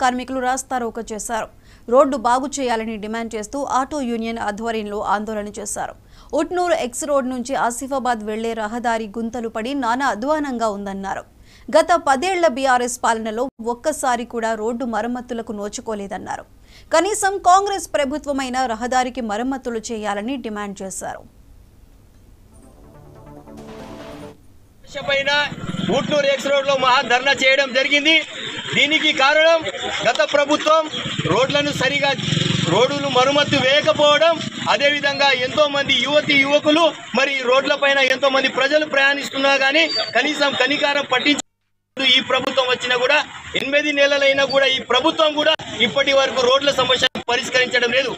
కార్మికులు రాస్తారోకో చేశారు. రోడ్డు బాగు చేయాలని డిమాండ్ చేస్తూ ఆటో యూనియన్ ఆధ్వర్యంలో ఆందోళన చేశారు. ఉట్నూరు ఎక్స్ రోడ్ నుంచి ఆసిఫాబాద్ వెళ్లే రహదారి గుంతలు పడి నానా అధ్వానంగా ఉందన్నారు. గత 10 ఏళ్ల బీఆర్ఎస్ పాలనలో ఒక్కసారి కూడా రోడ్డు మరమ్మతులకు నోచుకోలేదన్నారు. కనీసం కాంగ్రెస్ ప్రభుత్వమైన రహదారికి మరమ్మతులు చేయాలని డిమాండ్ చేశారు. ఉట్నూరు ఎక్స్ రోడ్ లో మహా ధర్నా చేయడం జరిగింది. దీనికి కారణం గత ప్రభుత్వం రోడ్లను మరమ్మతు వేయకపోవడం, అదే విధంగా ఎంతో మంది యువకులు మరి రోడ్లపైన ఎంతో మంది ప్రజలు ప్రయాణిస్తున్నా గానీ కనీసం కనికారం పట్టించ ఈ ప్రభుత్వం వచ్చినా కూడా 8 నెలలైనా కూడా ఈ ప్రభుత్వం కూడా ఇప్పటి వరకు రోడ్ల సమస్యను పరిష్కరించడం లేదు.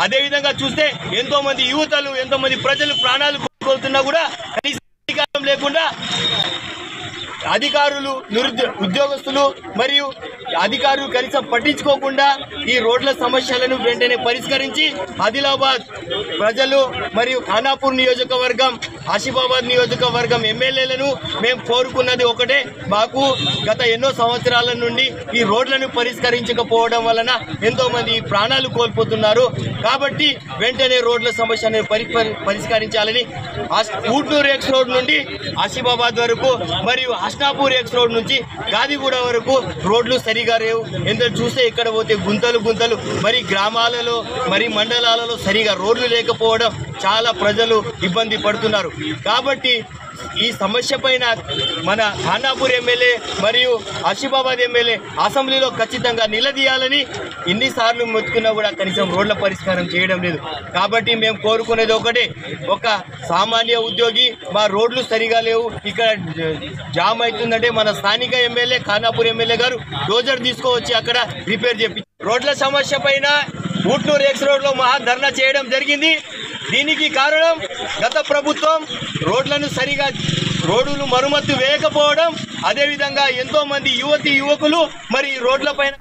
అదే విధంగా చూస్తే ఎంతో మంది యువతలు ఎంతో మంది ప్రజలు ప్రాణాలు కోల్పోతున్నా కూడా కనీసం అధికారం లేకుండా అధికారులు ఉద్యోగస్తులు మరియు అధికారులు కనీసం పట్టించుకోకుండా ఈ రోడ్ల సమస్యలను వెంటనే పరిష్కరించి ఆదిలాబాద్ ప్రజలు మరియు ఖానాపూర్ నియోజకవర్గం ఆసిఫాబాద్ నియోజకవర్గం ఎమ్మెల్యేలను మేము కోరుకున్నది ఒకటే, మాకు గత ఎన్నో సంవత్సరాల నుండి ఈ రోడ్లను పరిష్కరించకపోవడం వలన ఎంతో మంది ప్రాణాలు కోల్పోతున్నారు. కాబట్టి వెంటనే రోడ్ల సమస్యను పరిష్కరించాలని ఉట్నూరు ఎక్స్ రోడ్ నుండి ఆసిఫాబాద్ వరకు మరియు హస్నాపూర్ ఎక్స్ రోడ్ నుంచి గాదిగూడ వరకు రోడ్లు సరిగా లేవు. ఎందుకంటే చూస్తే ఇక్కడ పోతే గుంతలు మరి గ్రామాలలో మరి మండలాలలో సరిగా రోడ్లు లేకపోవడం చాలా ప్రజలు ఇబ్బంది పడుతున్నారు. కాబట్టి ఈ సమస్య పైన మన ఖానాపూర్ ఎమ్మెల్యే మరియు ఆసిఫాబాద్ ఎమ్మెల్యే అసెంబ్లీలో ఖచ్చితంగా నిలదీయాలని ఎన్నిసార్లు మొత్తుకున్నా కూడా కనీసం రోడ్ల పరిష్కారం చేయడం లేదు. కాబట్టి మేము కోరుకునేది ఒకటే, ఒక సామాన్య ఉద్యోగి మా రోడ్లు సరిగా లేవు, ఇక్కడ జామ్ అవుతుందంటే మన స్థానిక ఎమ్మెల్యే ఖానాపూర్ ఎమ్మెల్యే గారు డోజర్ తీసుకువచ్చి అక్కడ రిపేర్ చేపి రోడ్ల సమస్య పైన ఉట్నూరు ఎక్స్ రోడ్ లో మహా ధర్నా చేయడం జరిగింది. దీనికి కారణం గత ప్రభుత్వం రోడ్లను మరమ్మతు వేయకపోవడం, అదే విధంగా ఎంతో మంది యువకులు మరి రోడ్లపైన